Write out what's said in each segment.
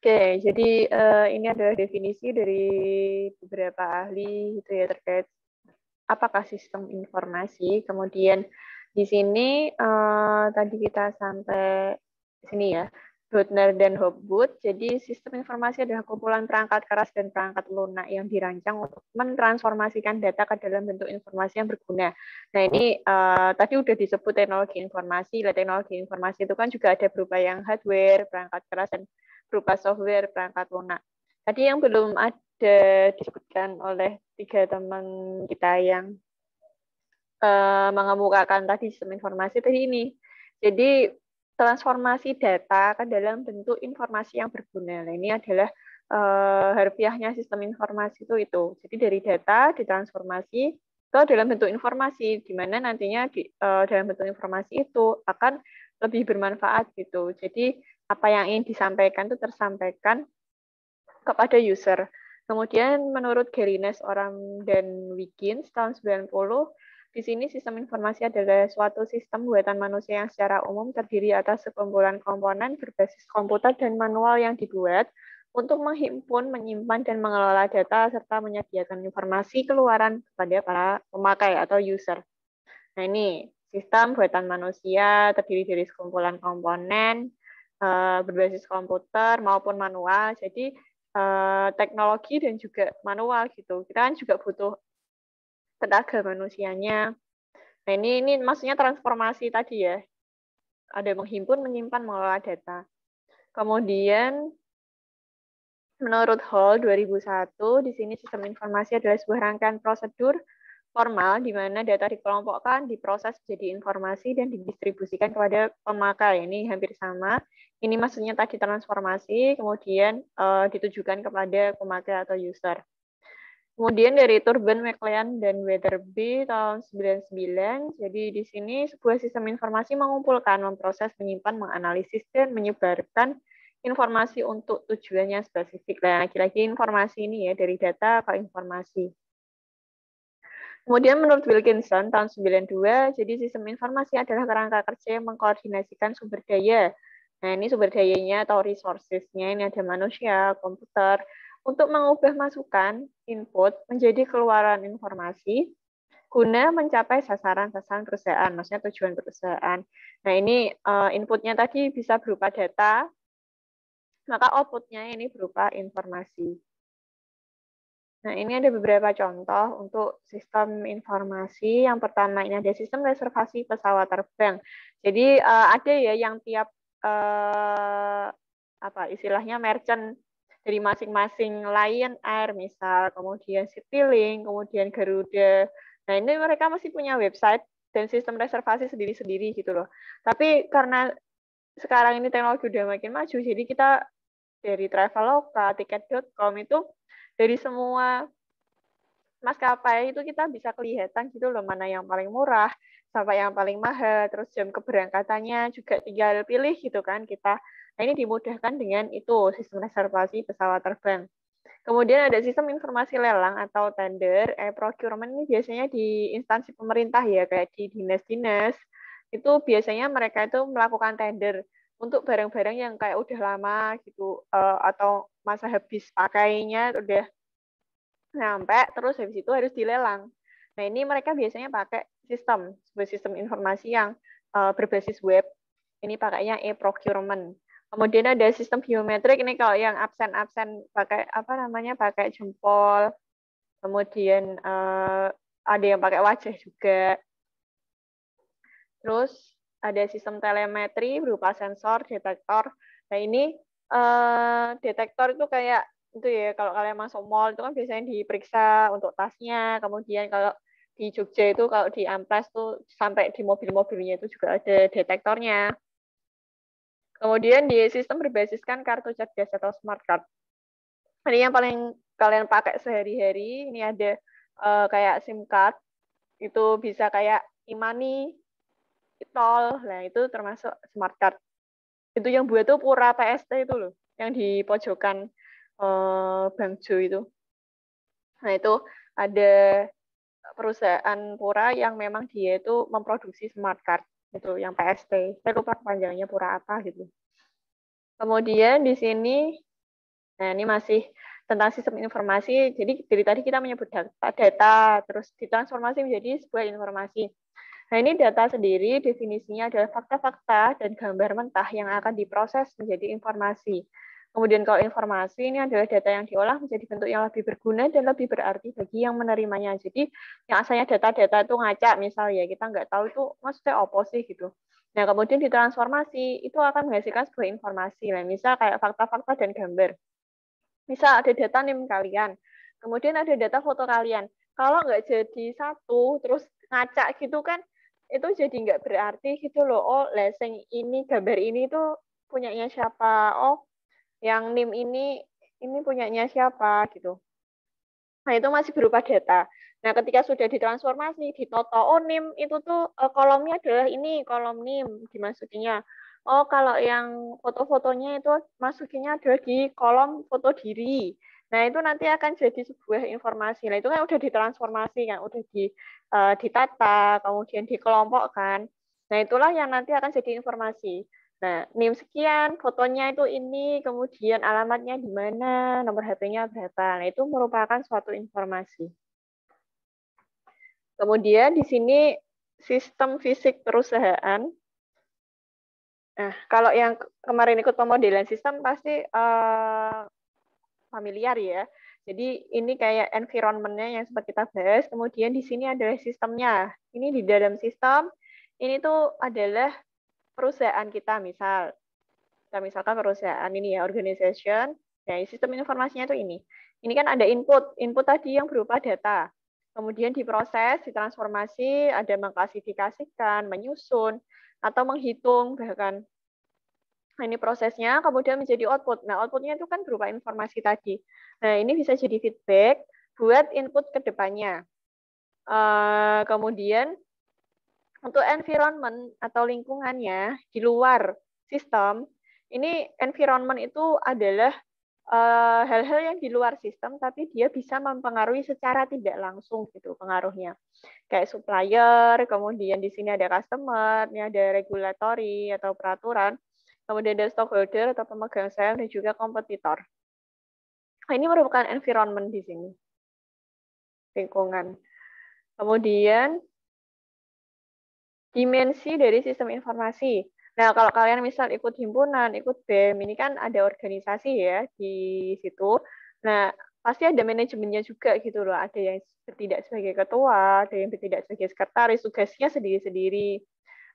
Oke, jadi ini adalah definisi dari beberapa ahli gitu ya terkait apakah sistem informasi. Kemudian di sini tadi kita sampai sini ya, Butner dan Hopwood. Jadi sistem informasi adalah kumpulan perangkat keras dan perangkat lunak yang dirancang untuk mentransformasikan data ke dalam bentuk informasi yang berguna. Nah ini tadi udah disebut teknologi informasi. Teknologi informasi itu kan juga ada berupa yang hardware, perangkat keras, dan berupa software, perangkat lunak. Tadi yang belum ada disebutkan oleh tiga teman kita yang mengemukakan tadi sistem informasi tadi ini. Jadi transformasi data ke dalam bentuk informasi yang berguna. Nah, ini adalah harfiahnya sistem informasi itu. Jadi dari data ditransformasi ke dalam bentuk informasi, di mana nantinya dalam bentuk informasi itu akan lebih bermanfaat gitu. Jadi apa yang ingin disampaikan itu tersampaikan kepada user. Kemudian menurut Gary Ness, Oram, dan Wiggins tahun 90, di sini sistem informasi adalah suatu sistem buatan manusia yang secara umum terdiri atas sekumpulan komponen berbasis komputer dan manual yang dibuat untuk menghimpun, menyimpan, dan mengelola data serta menyediakan informasi keluaran kepada para pemakai atau user. Nah ini sistem buatan manusia terdiri dari sekumpulan komponen berbasis komputer maupun manual. Jadi teknologi dan juga manual gitu. Kita kan juga butuh tenaga manusianya. Nah, ini maksudnya transformasi tadi ya. Ada menghimpun, menyimpan, mengelola data. Kemudian menurut Hall 2001, di sini sistem informasi adalah sebuah rangkaian prosedur formal di mana data dikelompokkan, diproses menjadi informasi dan didistribusikan kepada pemakai. Ini hampir sama. Ini maksudnya tadi transformasi, kemudian ditujukan kepada pemakai atau user. Kemudian dari Turban, McLean, dan Weatherby tahun 99, jadi di sini sebuah sistem informasi mengumpulkan, memproses, menyimpan, menganalisis, dan menyebarkan informasi untuk tujuannya spesifik. Nah, lagi-lagi informasi ini ya, dari data ke informasi. Kemudian menurut Wilkinson tahun 92, jadi sistem informasi adalah kerangka kerja yang mengkoordinasikan sumber daya. Nah, ini sumber dayanya atau resources-nya, ini ada manusia, komputer, untuk mengubah masukan, input, menjadi keluaran informasi, guna mencapai sasaran-sasaran perusahaan, maksudnya tujuan perusahaan. Nah, ini inputnya tadi bisa berupa data, maka outputnya ini berupa informasi. Nah, ini ada beberapa contoh untuk sistem informasi. Yang pertama ini ada sistem reservasi pesawat terbang. Jadi ada ya yang tiap apa istilahnya merchant dari masing-masing Lion Air misal, kemudian Citylink, kemudian Garuda. Nah, ini mereka masih punya website dan sistem reservasi sendiri-sendiri gitu loh. Tapi karena sekarang ini teknologi udah makin maju, jadi kita dari Traveloka, tiket.com itu dari semua maskapai itu kita bisa kelihatan gitu loh mana yang paling murah sampai yang paling mahal, terus jam keberangkatannya juga tinggal pilih gitu kan kita. Nah, ini dimudahkan dengan itu sistem reservasi pesawat terbang. Kemudian ada sistem informasi lelang atau tender, procurement ini biasanya di instansi pemerintah ya kayak di dinas-dinas. Itu biasanya mereka itu melakukan tender untuk barang-barang yang kayak udah lama gitu atau masa habis pakainya udah sampai terus habis itu harus dilelang. Nah, ini mereka biasanya pakai sebuah sistem informasi yang berbasis web. Ini pakainya e-procurement. Kemudian ada sistem biometrik, ini kalau yang absen-absen pakai apa namanya? Pakai jempol. Kemudian ada yang pakai wajah juga. Terus ada sistem telemetri berupa sensor, detektor. Nah, ini detektor itu kayak itu ya kalau kalian masuk mall itu kan biasanya diperiksa untuk tasnya, kemudian kalau di Jogja itu kalau di Amplas tuh sampai di mobil-mobilnya itu juga ada detektornya. Kemudian di sistem berbasiskan kartu cerdas atau smart card. Ini yang paling kalian pakai sehari-hari, ini ada kayak SIM card, itu bisa kayak e-money, tol, nah itu termasuk smart card. Itu yang buat tuh Pura PST itu loh, yang di pojokan Bangjo itu. Nah, itu ada perusahaan Pura yang memang dia itu memproduksi smart card itu yang PST. Saya lupa panjangnya Pura apa gitu. Kemudian di sini Nah, ini masih tentang sistem informasi. Jadi dari tadi kita menyebut data, terus ditransformasi menjadi sebuah informasi. Nah, ini data sendiri definisinya adalah fakta-fakta dan gambar mentah yang akan diproses menjadi informasi. Kemudian kalau informasi ini adalah data yang diolah menjadi bentuk yang lebih berguna dan lebih berarti bagi yang menerimanya. Jadi yang asalnya data-data itu ngacak, misal ya kita nggak tahu itu maksudnya apa sih gitu. Nah, kemudian ditransformasi itu akan menghasilkan sebuah informasi. Nah, misal kayak fakta-fakta dan gambar. Misal ada data NIM kalian, kemudian ada data foto kalian. Kalau nggak jadi satu, terus ngacak gitu kan, itu jadi nggak berarti gitu loh. Oh, leseng ini, gambar ini tuh punyanya siapa? Oh, yang NIM ini punyanya siapa gitu. Nah, itu masih berupa data. Nah, ketika sudah ditransformasi, ditoto, oh NIM itu tuh kolomnya adalah ini, kolom NIM dimasukinya. Oh, kalau yang foto-fotonya itu masukinya adalah di kolom foto diri. Nah, itu nanti akan jadi sebuah informasi. Nah, itu kan udah ditransformasi kan, udah ditata, kemudian dikelompokkan. Nah, itulah yang nanti akan jadi informasi. Nah, NIM sekian, fotonya itu ini, kemudian alamatnya di mana, nomor HP-nya berapa. Nah, itu merupakan suatu informasi. Kemudian di sini sistem fisik perusahaan. Nah, kalau yang kemarin ikut pemodelan sistem pasti familiar ya. Jadi ini kayak environment-nya yang sempat kita bahas. Kemudian di sini adalah sistemnya. Ini di dalam sistem, ini tuh adalah perusahaan kita, misal. Kita misalkan perusahaan ini ya, organization, ya sistem informasinya itu ini. Ini kan ada input tadi yang berupa data. Kemudian diproses, ditransformasi, ada mengklasifikasikan, menyusun, atau menghitung bahkan. Nah, ini prosesnya, kemudian menjadi output. Nah, outputnya itu kan berupa informasi tadi. Nah, ini bisa jadi feedback buat input ke depannya. Kemudian, untuk environment atau lingkungannya di luar sistem, ini environment itu adalah hal-hal yang di luar sistem, tapi dia bisa mempengaruhi secara tidak langsung gitu pengaruhnya. Kayak supplier, kemudian di sini ada customer, ini ada regulatory atau peraturan, kemudian ada stockholder atau pemegang saham, dan juga kompetitor. Nah, ini merupakan environment di sini, lingkungan. Kemudian dimensi dari sistem informasi. Nah, kalau kalian misal ikut himpunan, ikut BEM, ini kan ada organisasi ya di situ. Nah, pasti ada manajemennya juga gitu loh. Ada yang bertindak sebagai ketua, ada yang bertindak sebagai sekretaris, tugasnya sendiri-sendiri.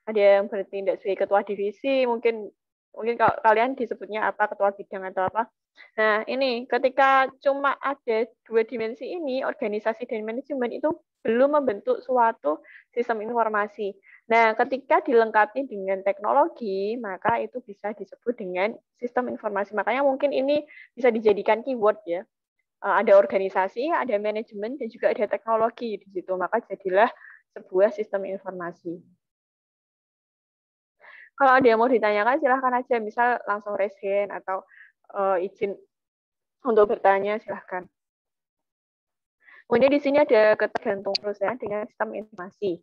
Ada yang bertindak sebagai ketua divisi, mungkin kalau kalian disebutnya apa, ketua bidang atau apa. Nah, ini ketika cuma ada dua dimensi ini, organisasi dan manajemen itu belum membentuk suatu sistem informasi. Nah, ketika dilengkapi dengan teknologi, maka itu bisa disebut dengan sistem informasi. Makanya mungkin ini bisa dijadikan keyword ya. Ada organisasi, ada manajemen, dan juga ada teknologi di situ. Maka jadilah sebuah sistem informasi. Kalau ada yang mau ditanyakan, silahkan aja. Misal langsung raise hand atau izin untuk bertanya, silahkan. Kemudian di sini ada ketergantungan perusahaan dengan sistem informasi.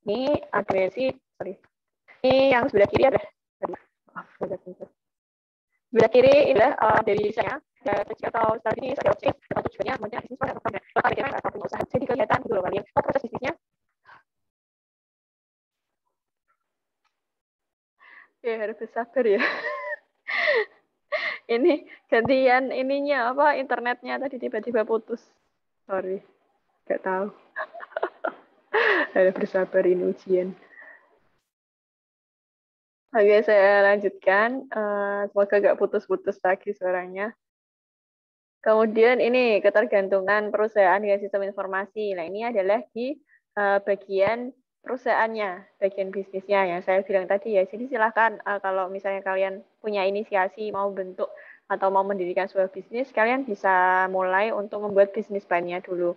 Ini ada sorry. Ini yang sebelah kiri adalah sebelah kiri adalah dari saya ada atau strategi, ada objek, atau tujuannya, kemudian bisnis atau program. Kalau kalian atau punya usaha, jadi kelihatan gitu loh kalian. Oh, proses bisnisnya. Ya harus bersabar ya. Ini gantian ininya apa internetnya tadi tiba-tiba putus. Sorry, nggak tahu. Harus bersabar ini ujian. Oke, saya lanjutkan. Semoga nggak putus-putus lagi suaranya. Kemudian ini ketergantungan perusahaan dengan sistem informasi. Nah, ini adalah di bagian perusahaannya, bagian bisnisnya yang saya bilang tadi ya. Jadi silahkan kalau misalnya kalian punya inisiasi mau bentuk atau mau mendirikan sebuah bisnis, kalian bisa mulai untuk membuat bisnis plan-nya dulu.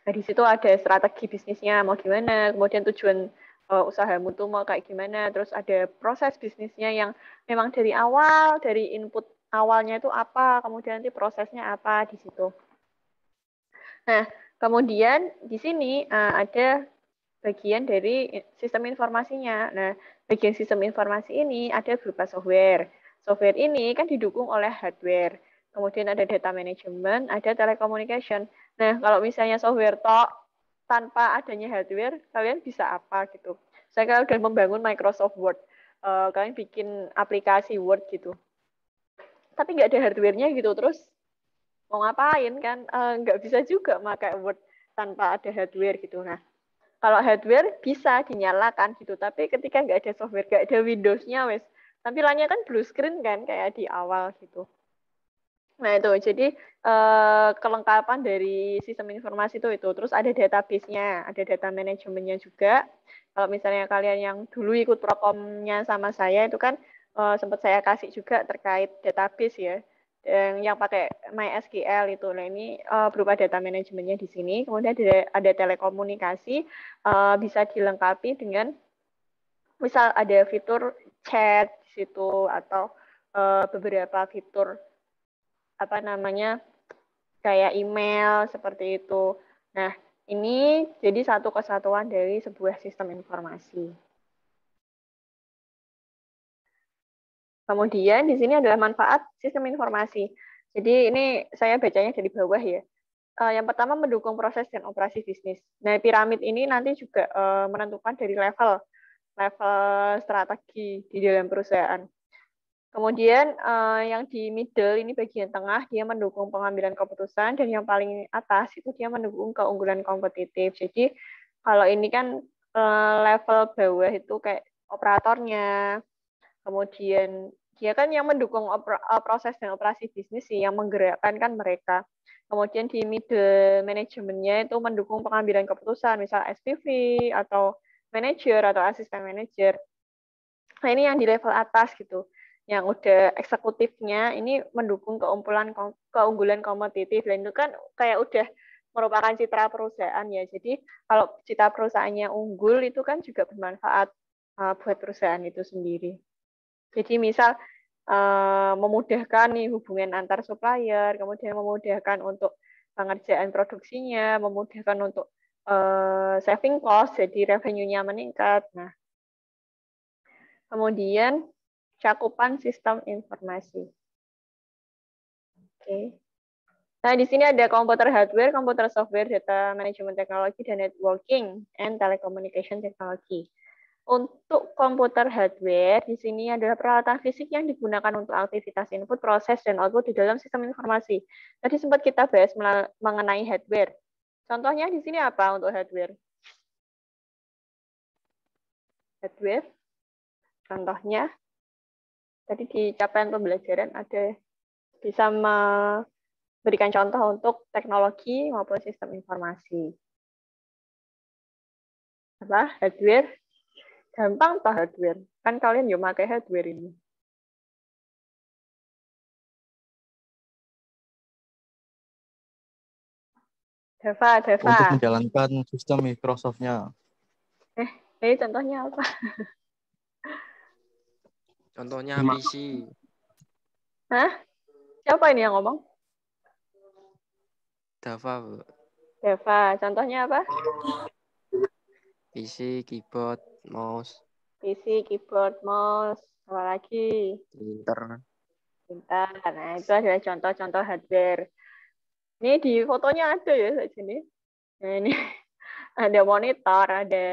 Nah, di situ ada strategi bisnisnya mau gimana, kemudian tujuan usahamu tuh mau kayak gimana, terus ada proses bisnisnya yang memang dari awal, dari input awalnya itu apa, kemudian nanti prosesnya apa di situ. Nah, kemudian di sini ada bagian dari sistem informasinya. Nah, bagian sistem informasi ini ada berupa software. Software ini kan didukung oleh hardware. kemudian ada data management, ada telecommunication. Nah, kalau misalnya software tok tanpa adanya hardware, kalian bisa apa gitu? Saya kan udah membangun Microsoft Word, kalian bikin aplikasi Word gitu, tapi nggak ada hardware-nya gitu, terus mau ngapain kan? Nggak bisa juga pakai Word tanpa ada hardware gitu. Nah, kalau hardware bisa dinyalakan gitu, tapi ketika nggak ada software, nggak ada Windows-nya, wes tampilannya kan blue screen kan kayak di awal gitu. Nah itu, jadi kelengkapan dari sistem informasi itu. Terus ada database-nya, ada data manajemennya juga. Kalau misalnya kalian yang dulu ikut prokomnya sama saya, itu kan sempat saya kasih juga terkait database ya. Yang pakai MySQL itu. Nah ini berupa data manajemennya di sini. Kemudian ada telekomunikasi, bisa dilengkapi dengan, misal ada fitur chat di situ, atau beberapa fitur apa namanya kayak email seperti itu. Nah, ini jadi satu kesatuan dari sebuah sistem informasi. Kemudian di sini adalah manfaat sistem informasi. Jadi ini saya bacanya dari bawah ya. Yang pertama mendukung proses dan operasi bisnis. Nah, piramid ini nanti juga menentukan dari level strategi di dalam perusahaan. Kemudian yang di middle ini bagian tengah dia mendukung pengambilan keputusan, dan yang paling atas itu dia mendukung keunggulan kompetitif. Jadi kalau ini kan level bawah itu kayak operatornya, kemudian dia kan yang mendukung proses dan operasi bisnis sih, yang menggerakkan kan mereka. Kemudian di middle manajemennya itu mendukung pengambilan keputusan, misal SPV atau manajer atau asisten manajer. Nah ini yang di level atas gitu, yang udah eksekutifnya ini mendukung keunggulan kompetitif, dan itu kan kayak udah merupakan citra perusahaan ya. Jadi kalau citra perusahaannya unggul itu kan juga bermanfaat buat perusahaan itu sendiri. Jadi misal memudahkan nih hubungan antar supplier, kemudian memudahkan untuk pengerjaan produksinya, memudahkan untuk saving cost, jadi revenue-nya meningkat. Nah, kemudian cakupan sistem informasi. Oke. Nah, di sini ada komputer hardware, komputer software, data management teknologi, dan networking and telecommunication technology. Untuk komputer hardware, di sini adalah peralatan fisik yang digunakan untuk aktivitas input, proses, dan output di dalam sistem informasi. Tadi sempat kita bahas mengenai hardware. Contohnya di sini apa untuk hardware? Hardware, contohnya, tadi di capaian pembelajaran ada bisa memberikan contoh untuk teknologi maupun sistem informasi. Apa? Hardware? Gampang toh hardware. Kan kalian juga pakai hardware ini. Deva. Untuk menjalankan sistem Microsoft-nya. Ini contohnya apa? Contohnya PC. Hah? Siapa ini yang ngomong? Dava, Bu. Deva. Contohnya apa? PC, keyboard, mouse. PC, keyboard, mouse, apa lagi? Printer. Pintar. Nah, itu adalah contoh-contoh hardware. Ini di fotonya ada ya saat sini. Nah, ini ada monitor, ada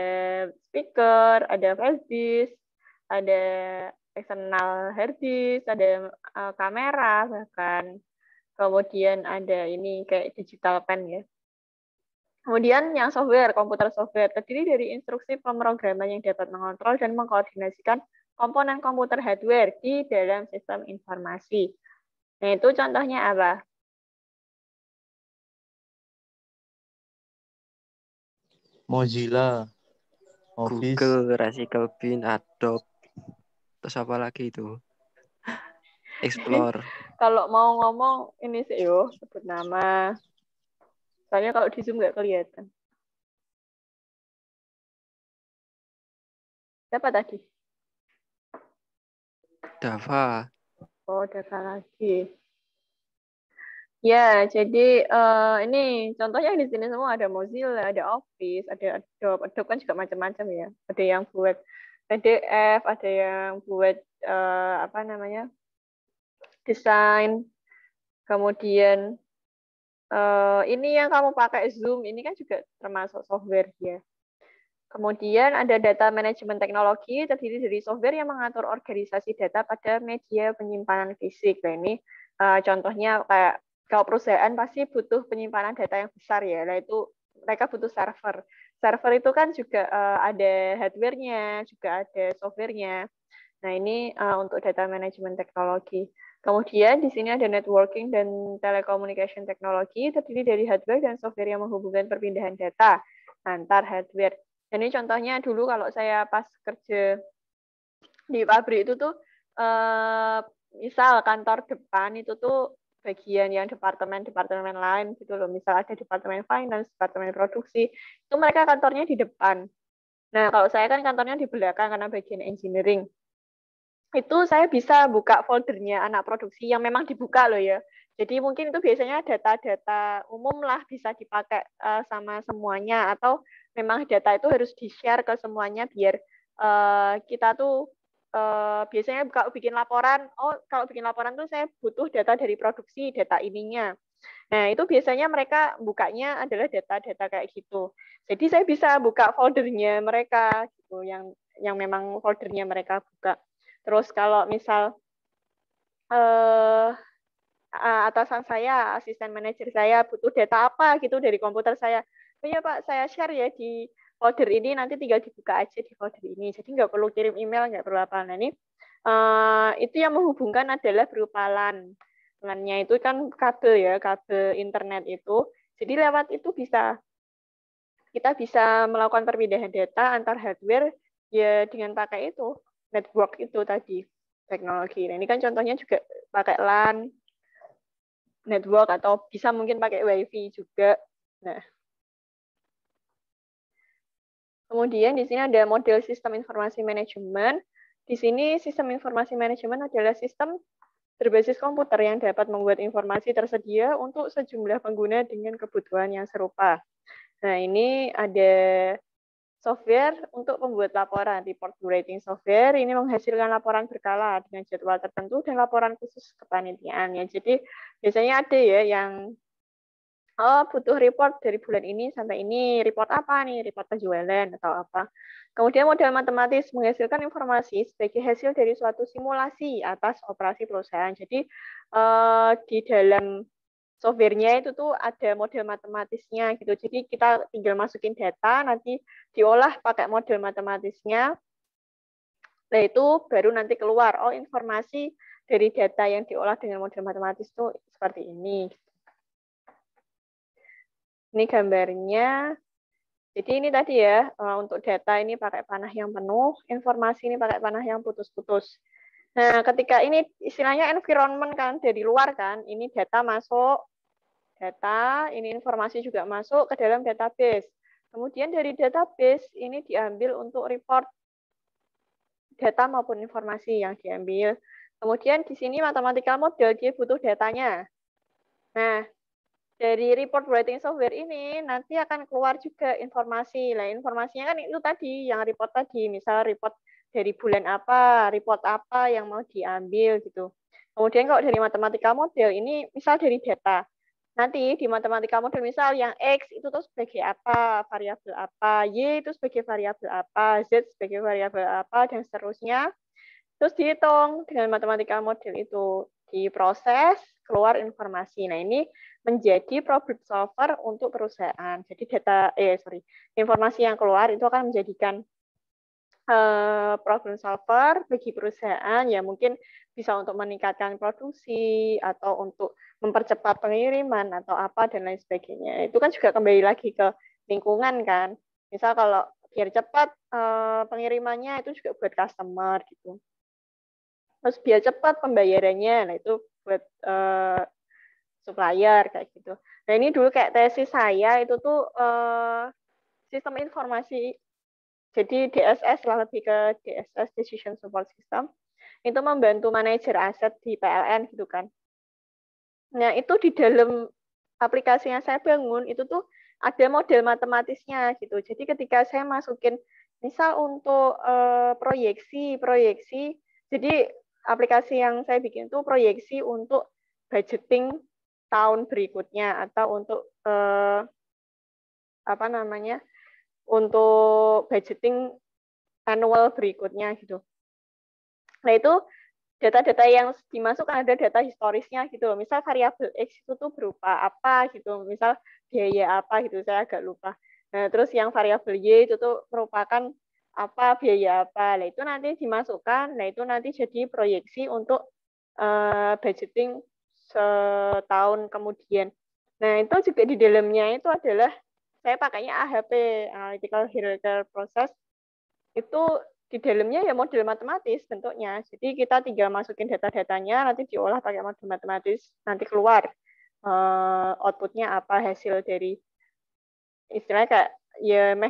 speaker, ada flash disk, ada external hard disk, ada kamera bahkan. Kemudian ada ini kayak digital pen ya. Kemudian yang software, komputer software, terdiri dari instruksi pemrograman yang dapat mengontrol dan mengkoordinasikan komponen komputer hardware di dalam sistem informasi. Nah, itu contohnya apa? Mozilla, Office, Google, Radical Bean, Adobe. Terus apa lagi itu? Explore. Kalau mau ngomong, ini sih yo, sebut nama. Soalnya kalau di Zoom nggak kelihatan. Siapa tadi? Dava. Oh, Dava lagi. Ya, jadi ini contohnya di sini semua ada Mozilla, ada Office, ada Adobe. Adobe kan juga macam-macam ya. Ada yang buat PDF, ada yang buat apa namanya desain. Kemudian ini yang kamu pakai Zoom, ini kan juga termasuk software ya. Kemudian ada data manajemen teknologi, terdiri dari software yang mengatur organisasi data pada media penyimpanan fisik. Nah, ini contohnya kayak kalau perusahaan pasti butuh penyimpanan data yang besar ya. Nah, itu mereka butuh server. Server itu kan juga ada hardware-nya, juga ada software-nya. Nah, ini untuk data manajemen teknologi. Kemudian di sini ada networking dan telecommunication teknologi, terdiri dari hardware dan software yang menghubungkan perpindahan data antar hardware. Ini contohnya dulu kalau saya pas kerja di pabrik itu tuh, misal kantor depan itu tuh bagian yang departemen-departemen lain gitu loh. Misal ada departemen finance, departemen produksi, itu mereka kantornya di depan. Nah, kalau saya kan kantornya di belakang karena bagian engineering. Itu saya bisa buka foldernya anak produksi yang memang dibuka loh ya. Jadi mungkin itu biasanya data-data umum lah bisa dipakai sama semuanya, atau memang data itu harus di-share ke semuanya biar kita tuh biasanya kalau bikin laporan, kalau bikin laporan tuh saya butuh data dari produksi, data ininya. Nah, itu biasanya mereka bukanya adalah data-data kayak gitu. Jadi saya bisa buka foldernya mereka gitu, yang memang foldernya mereka buka. Terus kalau misal atasan saya, asisten manajer saya butuh data apa gitu dari komputer saya, oh iya Pak, saya share ya di folder ini, nanti tinggal dibuka aja di folder ini. Jadi nggak perlu kirim email, nggak perlu apa. Nah, ini itu yang menghubungkan adalah berupa LAN. LAN-nya itu kan kabel ya, kabel internet itu. Jadi lewat itu kita bisa melakukan perpindahan data antar hardware ya dengan pakai itu, network itu tadi, teknologi. Nah, ini kan contohnya juga pakai LAN, network, atau bisa mungkin pakai WiFi juga. Nah, kemudian di sini ada model sistem informasi manajemen. Di sini sistem informasi manajemen adalah sistem berbasis komputer yang dapat membuat informasi tersedia untuk sejumlah pengguna dengan kebutuhan yang serupa. Nah, ini ada software untuk membuat laporan, report writing software. Ini menghasilkan laporan berkala dengan jadwal tertentu dan laporan khusus kepanitiaan. Ya, jadi biasanya ada ya yang butuh report dari bulan ini sampai ini, report apa nih, report penjualan atau apa. Kemudian model matematis menghasilkan informasi sebagai hasil dari suatu simulasi atas operasi perusahaan. Jadi di dalam software-nya itu tuh ada model matematisnya gitu. Jadi kita tinggal masukin data, nanti diolah pakai model matematisnya. Nah, itu baru nanti keluar, informasi dari data yang diolah dengan model matematis itu seperti ini. Ini gambarnya. Jadi ini tadi ya, untuk data ini pakai panah yang penuh, informasi ini pakai panah yang putus-putus. Nah, ketika ini istilahnya environment kan, dari luar kan, ini data masuk, ini informasi juga masuk ke dalam database. Kemudian dari database ini diambil untuk report data maupun informasi yang diambil. Kemudian di sini mathematical model, dia butuh datanya. Nah, dari report writing software ini nanti akan keluar juga informasi. Nah, informasinya kan itu tadi, yang report tadi, misal report dari bulan apa, report apa yang mau diambil gitu. Kemudian kalau dari mathematical model ini misal dari data. Nanti di matematika model misal yang X itu tuh sebagai apa, variabel apa, Y itu sebagai variabel apa, Z sebagai variabel apa, dan seterusnya. Terus dihitung dengan matematika model itu, diproses, keluar informasi. Nah, ini menjadi problem solver untuk perusahaan. Jadi informasi yang keluar itu akan menjadikan problem solver bagi perusahaan, ya mungkin bisa untuk meningkatkan produksi atau untuk mempercepat pengiriman atau apa dan lain sebagainya. Itu kan juga kembali lagi ke lingkungan kan. Misal kalau biar cepat pengirimannya itu juga buat customer gitu. Terus biar cepat pembayarannya, nah itu buat supplier kayak gitu. Nah, ini dulu kayak tesis saya itu tuh sistem informasi. Jadi DSS lah, lebih ke DSS, Decision Support System, itu membantu manajer aset di PLN gitu kan. Nah, itu di dalam aplikasi yang saya bangun, itu tuh ada model matematisnya gitu. Jadi ketika saya masukin, misal untuk proyeksi, jadi aplikasi yang saya bikin itu proyeksi untuk budgeting tahun berikutnya atau untuk untuk budgeting annual berikutnya gitu. Nah, itu data-data yang dimasukkan ada data historisnya gitu loh. Misal variabel X itu tuh berupa apa gitu. Misal biaya apa gitu, saya agak lupa. Nah, terus yang variabel Y itu tuh merupakan apa, biaya apa. Nah, itu nanti dimasukkan. Nah, itu nanti jadi proyeksi untuk budgeting setahun kemudian. Nah, itu juga di dalamnya itu adalah saya pakainya AHP, Analytical Hierarchical Process. Itu di dalamnya ya model matematis bentuknya. Jadi kita tinggal masukin data-datanya, nanti diolah pakai model matematis, nanti keluar outputnya apa, hasil dari istilahnya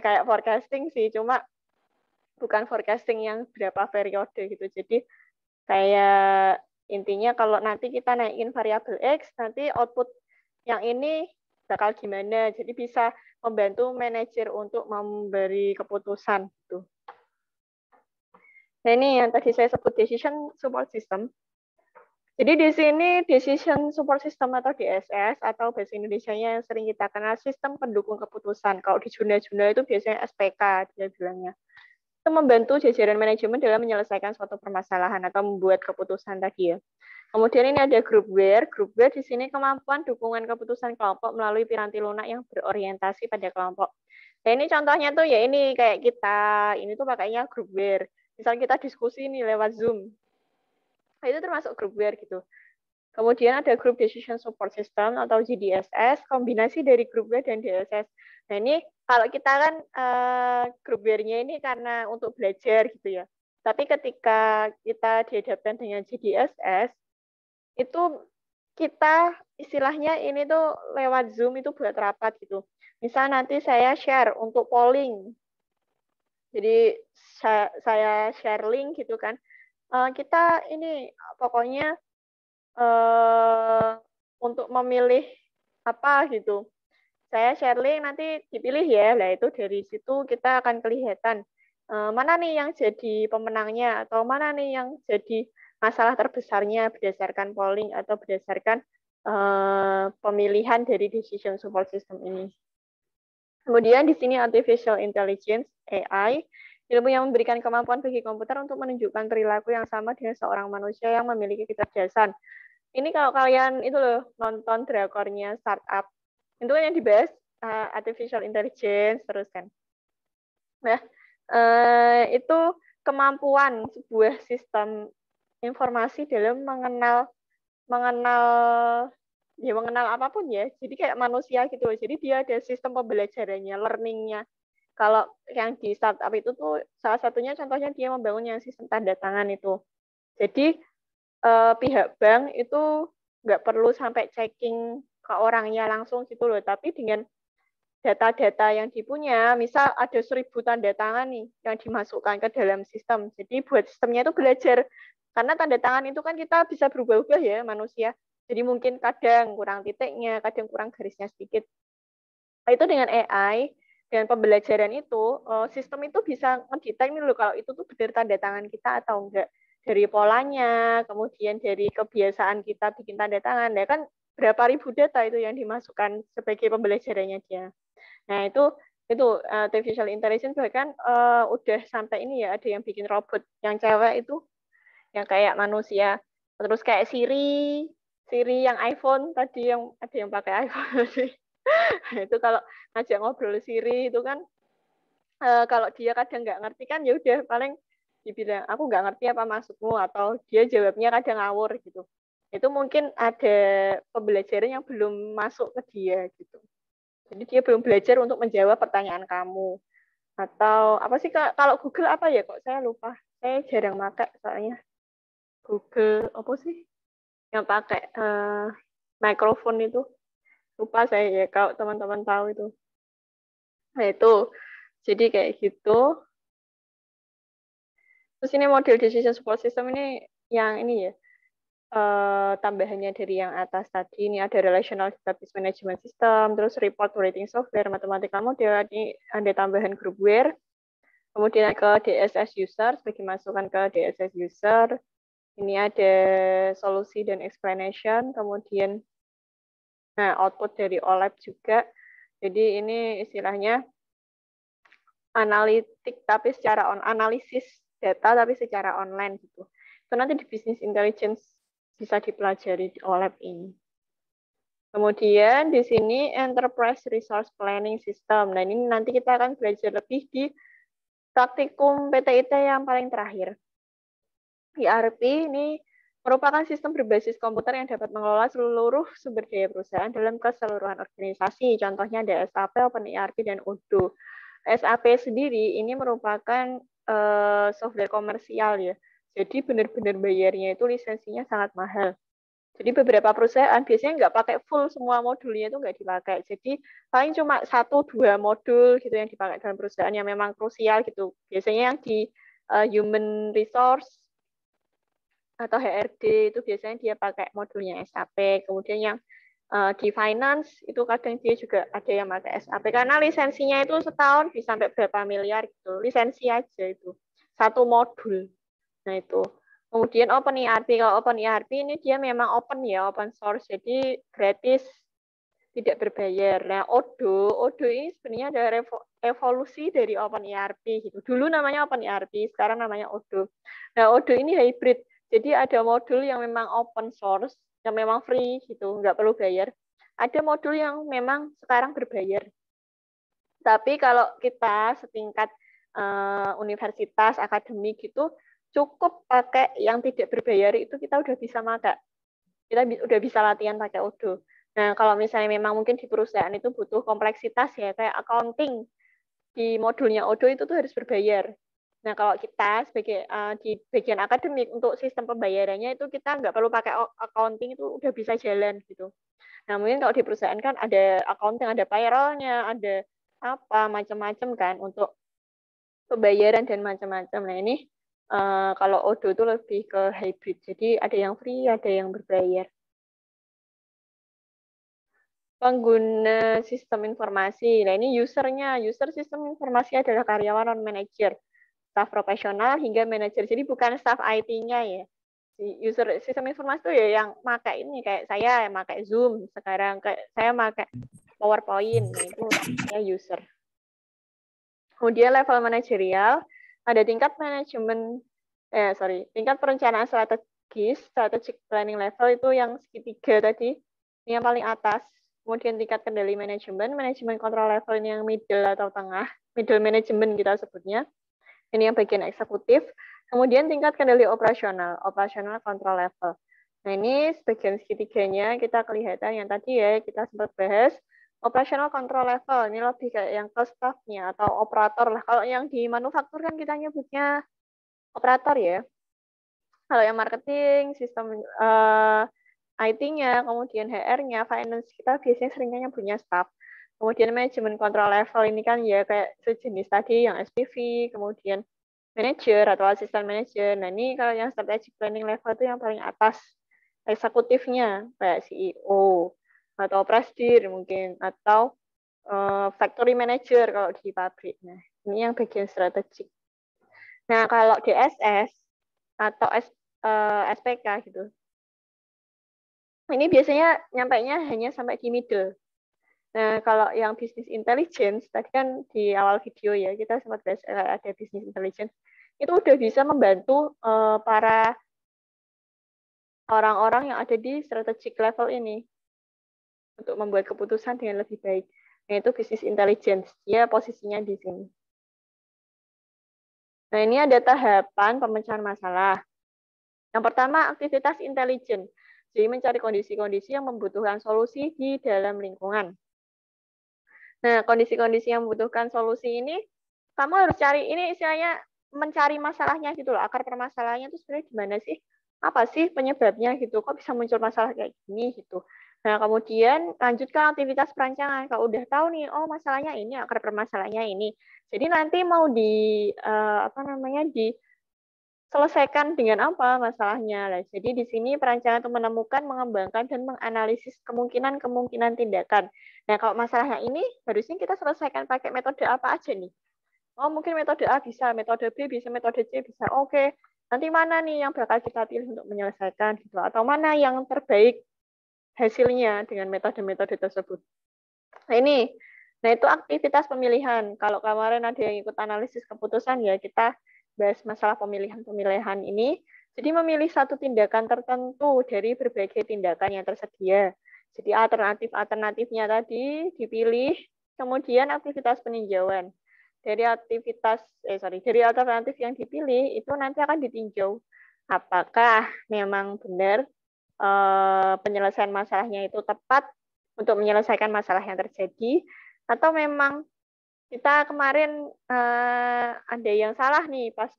kayak forecasting sih, cuma bukan forecasting yang berapa periode gitu. Jadi kayak intinya kalau nanti kita naikin variabel X, nanti output yang ini bakal gimana. Jadi bisa membantu manajer untuk memberi keputusan gitu. Nah, ini yang tadi saya sebut decision support system. Jadi di sini decision support system atau DSS atau bahasa Indonesianya yang sering kita kenal sistem pendukung keputusan. Kalau di jurnal-jurnal itu biasanya SPK dia bilangnya. Itu membantu jajaran manajemen dalam menyelesaikan suatu permasalahan atau membuat keputusan tadi ya. Kemudian ini ada groupware. Groupware di sini kemampuan dukungan keputusan kelompok melalui piranti lunak yang berorientasi pada kelompok. Nah, ini contohnya tuh ya ini kayak kita, ini tuh pakainya groupware. Misal kita diskusi nih lewat Zoom. Nah, itu termasuk groupware gitu. Kemudian ada Group Decision Support System atau GDSS, kombinasi dari groupware dan DSS. Nah, ini kalau kita kan groupware-nya ini karena untuk belajar gitu ya. Tapi ketika kita dihadapkan dengan GDSS, itu kita istilahnya ini tuh lewat Zoom itu buat rapat gitu. Misal nanti saya share untuk polling. Jadi saya share link gitu kan. Kita ini pokoknya untuk memilih apa gitu. Saya share link nanti dipilih ya. Nah, itu dari situ kita akan kelihatan mana nih yang jadi pemenangnya atau mana nih yang jadi masalah terbesarnya berdasarkan polling atau berdasarkan pemilihan dari decision support system ini. Kemudian di sini artificial intelligence (AI), ilmu yang memberikan kemampuan bagi komputer untuk menunjukkan perilaku yang sama dengan seorang manusia yang memiliki kecerdasan. Ini kalau kalian itu loh nonton drakornya Startup, itu kan yang dibahas artificial intelligence terus kan. Nah, itu kemampuan sebuah sistem informasi dalam mengenal apapun ya. Jadi kayak manusia gitu loh. Jadi dia ada sistem pembelajarannya, learning-nya. Kalau yang di startup itu tuh salah satunya contohnya dia membangun yang sistem tanda tangan itu. Jadi pihak bank itu nggak perlu sampai checking ke orangnya langsung gitu loh. Tapi dengan data-data yang dipunya, misal ada 1000 tanda tangan nih yang dimasukkan ke dalam sistem. Jadi buat sistemnya itu belajar. Karena tanda tangan itu kan kita bisa berubah-ubah ya manusia. Jadi mungkin kadang kurang titiknya, kadang kurang garisnya sedikit. Nah, itu dengan AI, dengan pembelajaran itu, sistem itu bisa ngedetect nih loh kalau itu tuh benar tanda tangan kita atau enggak. Dari polanya, kemudian dari kebiasaan kita bikin tanda tangan. Ya kan berapa ribu data itu yang dimasukkan sebagai pembelajarannya dia. Nah, itu artificial intelligence bahkan udah sampai ini ya, ada yang bikin robot yang cewek itu yang kayak manusia. Terus kayak Siri yang iPhone tadi yang ada yang pakai iPhone tadi. Itu kalau ngajak ngobrol Siri itu kan kalau dia kadang nggak ngerti kan ya udah paling dibilang aku nggak ngerti apa maksudmu atau dia jawabnya kadang ngawur gitu. Itu mungkin ada pembelajaran yang belum masuk ke dia gitu. Jadi dia belum belajar untuk menjawab pertanyaan kamu. Atau apa sih kalau Google apa ya kok saya lupa. Saya jarang pakai soalnya. Google apa sih yang pakai mikrofon itu, lupa saya ya kalau teman-teman tahu itu. Nah itu jadi kayak gitu. Terus ini model decision support system ini yang ini ya tambahannya dari yang atas tadi. Ini ada relational database management system, terus report writing software, mathematical model, ini ada tambahan groupware. Kemudian ke DSS user sebagai masukan ke DSS user. Ini ada solusi dan explanation, kemudian Nah, output dari OLAP juga. Jadi ini istilahnya analitik tapi secara analisis data tapi secara online gitu. Itu nanti di business intelligence bisa dipelajari di OLAP ini. Kemudian di sini Enterprise Resource Planning System. Nah, ini nanti kita akan belajar lebih di praktikum PTIT yang paling terakhir. ERP ini merupakan sistem berbasis komputer yang dapat mengelola seluruh sumber daya perusahaan dalam keseluruhan organisasi. Contohnya ada SAP, OpenERP, dan Odoo. SAP sendiri ini merupakan software komersial ya. Jadi benar-benar bayarnya itu lisensinya sangat mahal. Jadi beberapa perusahaan biasanya nggak pakai full semua modulnya itu nggak dipakai. Jadi paling cuma 1-2 modul gitu yang dipakai dalam perusahaan yang memang krusial gitu. Biasanya yang di human resource atau HRD itu biasanya dia pakai modulnya SAP. Kemudian yang di finance itu kadang dia juga ada yang pakai SAP karena lisensinya itu setahun bisa sampai berapa miliar gitu. Lisensi aja itu. Satu modul. Nah itu. Kemudian OpenERP, kalau OpenERP ini dia memang open ya, open source, jadi gratis, tidak berbayar. Nah, Odoo ini sebenarnya ada evolusi dari OpenERP gitu. Dulu namanya OpenERP, sekarang namanya Odoo. Nah, Odoo ini hybrid, jadi ada modul yang memang open source, yang memang free gitu, nggak perlu bayar. Ada modul yang memang sekarang berbayar. Tapi kalau kita setingkat universitas, akademik gitu, cukup pakai yang tidak berbayar itu kita udah bisa pakai. Kita udah bisa latihan pakai Odoo. Nah, kalau misalnya memang mungkin di perusahaan itu butuh kompleksitas ya, kayak accounting di modulnya Odoo itu tuh harus berbayar. Nah, kalau kita sebagai di bagian akademik untuk sistem pembayarannya itu kita nggak perlu pakai accounting itu udah bisa jalan gitu. Nah, mungkin kalau di perusahaan kan ada accounting, ada payroll-nya, ada apa macam-macam kan untuk pembayaran dan macam-macam. Nah, ini kalau Odoo itu lebih ke hybrid. Jadi ada yang free, ada yang berbayar. Pengguna sistem informasi. Nah, ini usernya. User sistem informasi adalah karyawan non-manager, staff profesional hingga manajer. Jadi bukan staff IT-nya ya. User sistem informasi itu ya yang pakai ini kayak saya yang pakai Zoom sekarang, kayak saya pakai PowerPoint. Nah, itu ya user. Kemudian level manajerial, ada tingkat manajemen, tingkat perencanaan strategis, strategic planning level itu yang segitiga tadi, ini yang paling atas. Kemudian tingkat kendali manajemen, manajemen kontrol level ini yang middle atau tengah, middle management kita sebutnya. Ini yang bagian eksekutif. Kemudian tingkat kendali operasional, operasional kontrol level. Nah ini sebagian segitiganya kita kelihatan yang tadi ya kita sempat bahas. Operational control level, ini lebih kayak yang ke staff-nya atau operator lah. Kalau yang di manufaktur kan kita nyebutnya operator ya. Kalau yang marketing, sistem IT-nya, kemudian HR-nya, finance, kita biasanya seringnya nyebutnya staff. Kemudian manajemen control level ini kan ya kayak sejenis tadi yang SPV, kemudian manager atau asisten manager. Nah ini kalau yang strategic planning level itu yang paling atas eksekutifnya kayak CEO atau presidir mungkin atau factory manager kalau di pabrik. Nah ini yang bagian strategik. Nah kalau DSS atau SPK gitu, ini biasanya nyampainya hanya sampai di middle. Nah, kalau yang business intelligence, tadi kan di awal video ya, kita sempat bahas ada business intelligence, itu udah bisa membantu para orang-orang yang ada di strategic level ini untuk membuat keputusan dengan lebih baik. Nah, itu business intelligence, dia posisinya di sini. Nah, ini ada tahapan pemecahan masalah. Yang pertama, aktivitas intelijen. Jadi mencari kondisi-kondisi yang membutuhkan solusi di dalam lingkungan. Nah, kondisi-kondisi yang membutuhkan solusi ini, kamu harus cari, ini istilahnya mencari masalahnya gitu loh, akar permasalahannya itu sebenarnya gimana sih? Apa sih penyebabnya gitu? Kok bisa muncul masalah kayak gini gitu? Nah, kemudian lanjutkan aktivitas perancangan. Kalau udah tahu nih, oh masalahnya ini, akar permasalahannya ini. Jadi nanti mau diselesaikan dengan apa masalahnya. Nah, jadi di sini perancangan itu menemukan, mengembangkan, dan menganalisis kemungkinan-kemungkinan tindakan. Nah, kalau masalahnya ini, harusnya kita selesaikan pakai metode apa aja nih? Oh, mungkin metode A bisa, metode B bisa, metode C bisa. Oke, nanti mana nih yang bakal kita pilih untuk menyelesaikan gitu? Atau mana yang terbaik hasilnya dengan metode-metode tersebut. Nah itu aktivitas pemilihan. Kalau kemarin ada yang ikut analisis keputusan, ya kita bahas masalah pemilihan-pemilihan ini. Jadi memilih satu tindakan tertentu dari berbagai tindakan yang tersedia. Jadi alternatif-alternatifnya tadi dipilih, kemudian aktivitas peninjauan. Dari alternatif yang dipilih itu nanti akan ditinjau apakah memang benar penyelesaian masalahnya itu tepat untuk menyelesaikan masalah yang terjadi, atau memang kita kemarin ada yang salah nih pas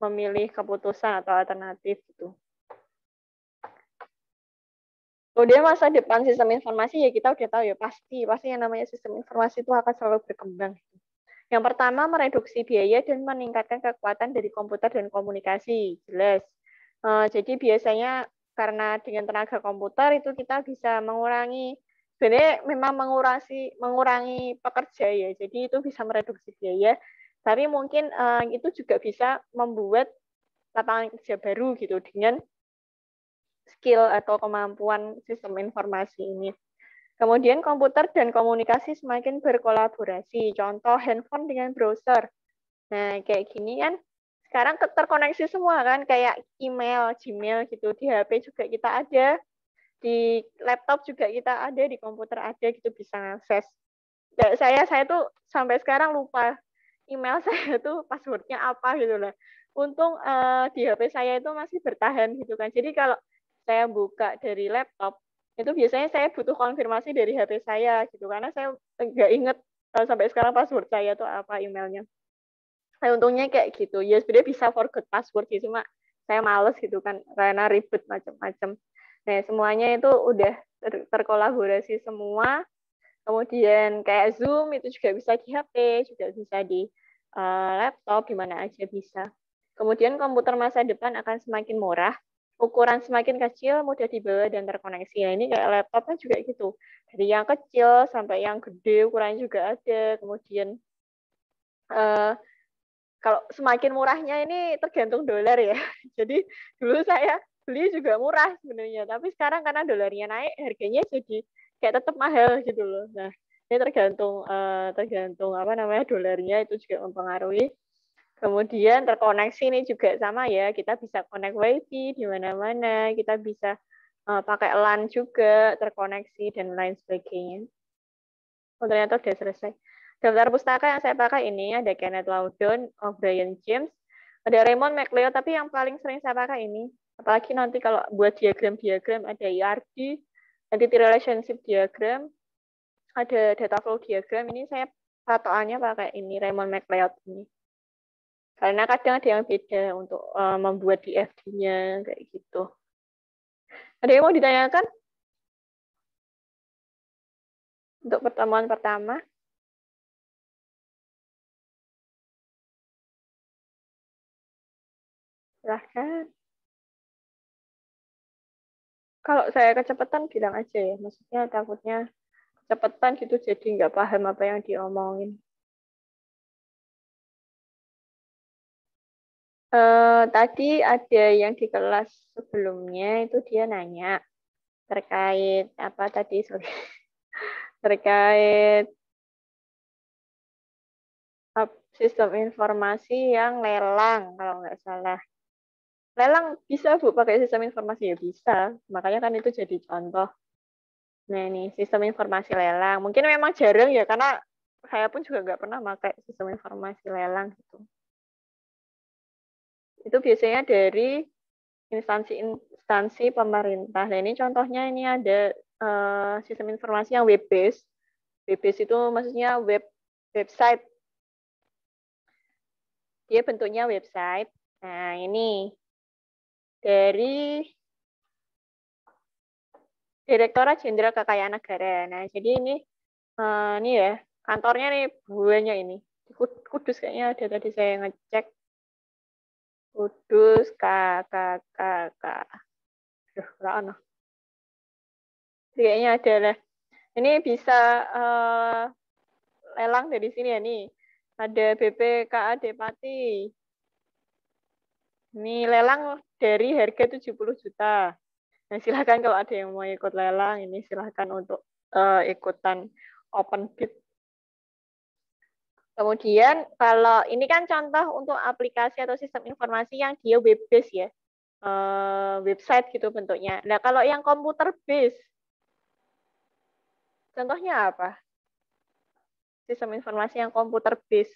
memilih keputusan atau alternatif itu. Kemudian masa depan sistem informasi, ya kita udah tahu ya, pasti yang namanya sistem informasi itu akan selalu berkembang. Yang pertama, mereduksi biaya dan meningkatkan kekuatan dari komputer dan komunikasi, jelas. Jadi biasanya karena dengan tenaga komputer itu kita bisa mengurangi, sebenarnya memang mengurangi pekerja ya, jadi itu bisa mereduksi biaya, tapi mungkin itu juga bisa membuat lapangan kerja baru gitu dengan skill atau kemampuan sistem informasi ini. Kemudian komputer dan komunikasi semakin berkolaborasi. Contoh handphone dengan browser. Nah, kayak gini kan sekarang terkoneksi semua kan, kayak email, Gmail gitu. Di HP juga kita ada, di laptop juga kita ada, di komputer ada gitu, bisa akses. Saya tuh sampai sekarang lupa email saya tuh passwordnya apa gitu lah. Untung di HP saya itu masih bertahan gitu kan. Jadi kalau saya buka dari laptop, itu biasanya saya butuh konfirmasi dari HP saya gitu, karena saya nggak inget sampai sekarang password saya tuh apa emailnya. Nah, untungnya kayak gitu. Ya sebenarnya bisa forget password sih, cuma saya males gitu kan, karena ribet macam-macam. Nah, semuanya itu udah terkolaborasi semua. Kemudian kayak Zoom itu juga bisa di HP, juga bisa di laptop, di mana aja bisa. Kemudian komputer masa depan akan semakin murah, ukuran semakin kecil, mudah dibawa dan terkoneksi. Nah, ini kayak laptopnya juga gitu. Dari yang kecil sampai yang gede, ukurannya juga ada. Kemudian kalau semakin murahnya ini tergantung dolar ya. Jadi dulu saya beli juga murah sebenarnya, tapi sekarang karena dolarnya naik, harganya jadi kayak tetap mahal gitu loh. Nah, ini tergantung apa namanya dolarnya, itu juga mempengaruhi. Kemudian terkoneksi ini juga sama ya, kita bisa connect WiFi di mana-mana, kita bisa pakai LAN juga, terkoneksi dan lain sebagainya. Oh, ternyata udah selesai. Daftar pustaka yang saya pakai ini ada Kenneth Loudon, O'Brien James, ada Raymond McLeod, tapi yang paling sering saya pakai ini. Apalagi nanti kalau buat diagram ada IRD, entity relationship diagram, ada data flow diagram. Ini saya patokannya pakai ini Raymond McLeod ini. Karena kadang ada yang beda untuk membuat DFD-nya kayak gitu. Ada yang mau ditanyakan untuk pertemuan pertama? Silahkan. Kalau saya kecepatan bilang aja ya, maksudnya takutnya kecepatan gitu jadi nggak paham apa yang diomongin. Tadi ada yang di kelas sebelumnya itu dia nanya terkait apa tadi, sorry, terkait sistem informasi yang lelang kalau nggak salah. Lelang bisa Bu pakai sistem informasi, ya bisa, makanya kan itu jadi contoh. Nah ini sistem informasi lelang, mungkin memang jarang ya karena saya pun juga nggak pernah pakai sistem informasi lelang gitu. Itu biasanya dari instansi pemerintah. Nah ini contohnya, ini ada sistem informasi yang web based. Web based itu maksudnya website. Dia bentuknya website. Nah ini dari Direktorat Jenderal Kekayaan Negara. Nah jadi ini ya kantornya nih banyak ini. Di Kudus kayaknya ada, tadi saya ngecek. Kudus KKKK. Aduh, enggak. Kayaknya ada lah. Ini bisa lelang dari sini ya nih. Ada BPKAD Pati. Ini lelang dari harga 70 juta. Nah, silahkan kalau ada yang mau ikut lelang, ini silahkan untuk ikutan open bid. Kemudian kalau ini kan contoh untuk aplikasi atau sistem informasi yang dia web based ya, website gitu bentuknya. Nah kalau yang komputer based, contohnya apa? Sistem informasi yang komputer based.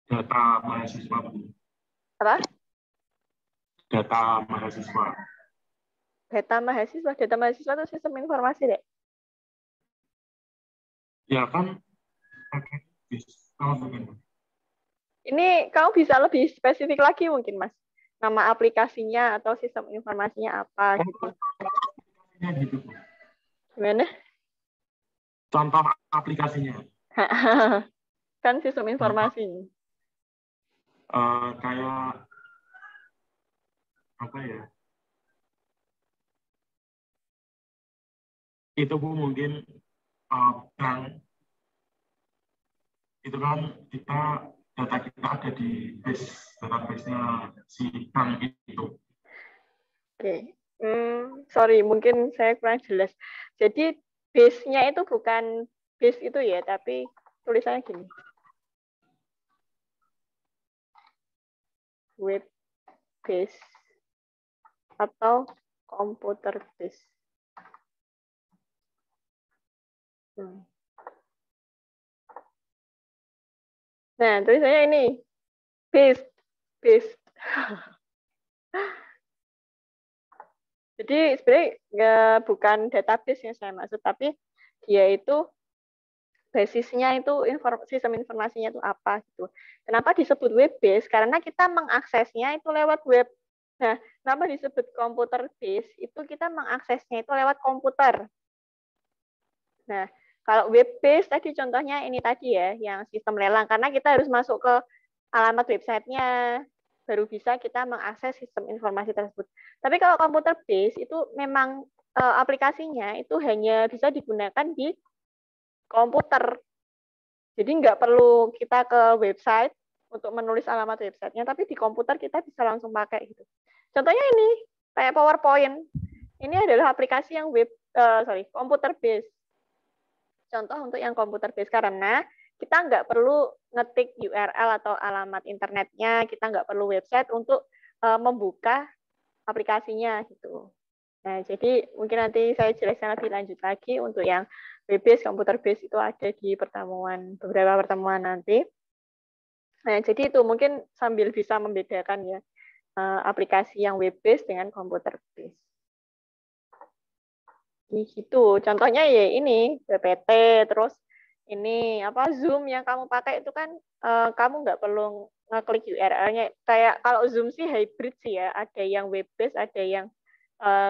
Data mahasiswa. Apa? Data mahasiswa. Data mahasiswa itu sistem informasi deh. Ya kan? Ini kamu bisa lebih spesifik lagi mungkin, Mas. Nama aplikasinya atau sistem informasinya apa gitu. Gimana? Contoh aplikasinya. Kan sistem informasi. Kayak apa ya? Itu Bu mungkin bank itu kan data kita ada di database-nya si bank itu. Oke. Sorry, mungkin saya kurang jelas. Jadi base-nya itu bukan base itu ya, tapi tulisannya gini. Web base atau computer base. Nah, tulisannya ini base. Jadi sebenarnya bukan database yang saya maksud, tapi dia itu basisnya itu sistem informasinya itu apa gitu. Kenapa disebut web base? Karena kita mengaksesnya itu lewat web. Nah, kenapa disebut computer base? Itu kita mengaksesnya itu lewat komputer. Nah, kalau web base tadi contohnya ini tadi ya, yang sistem lelang, karena kita harus masuk ke alamat websitenya, baru bisa kita mengakses sistem informasi tersebut. Tapi kalau computer base itu memang aplikasinya itu hanya bisa digunakan di komputer. Jadi nggak perlu kita ke website untuk menulis alamat websitenya, tapi di komputer kita bisa langsung pakai gitu. Contohnya ini, kayak PowerPoint. Ini adalah aplikasi yang computer base. Contoh untuk yang computer base karena kita nggak perlu ngetik URL atau alamat internetnya, kita nggak perlu website untuk membuka aplikasinya gitu. Nah, jadi mungkin nanti saya jelaskan lebih lanjut lagi untuk yang web base, computer base itu ada di beberapa pertemuan nanti. Nah, jadi itu mungkin sambil bisa membedakan ya aplikasi yang web base dengan computer base. Gitu. Contohnya ya ini PPT, terus ini apa Zoom yang kamu pakai itu kan kamu nggak perlu ngeklik URL-nya. Kayak kalau Zoom sih hybrid sih ya, ada yang web base, ada yang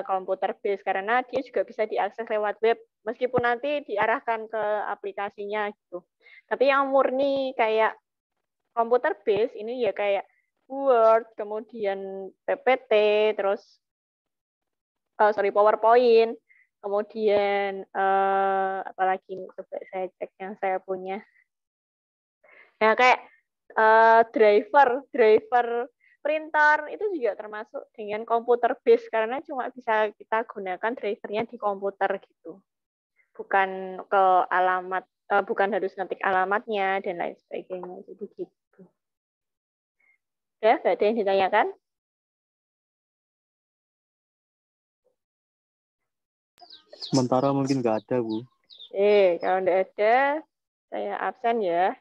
komputer base karena dia juga bisa diakses lewat web meskipun nanti diarahkan ke aplikasinya gitu. Tapi yang murni kayak komputer base ini ya kayak Word, kemudian PPT, terus PowerPoint. Kemudian apalagi coba saya cek yang saya punya. Nah, kayak driver printer itu juga termasuk dengan komputer base karena cuma bisa kita gunakan drivernya di komputer gitu. Bukan ke alamat bukan harus ngetik alamatnya dan lain sebagainya. Jadi gitu. Ya, nggak ada yang ditanyakan? Sementara mungkin nggak ada, Bu. Kalau nggak ada, saya absen ya.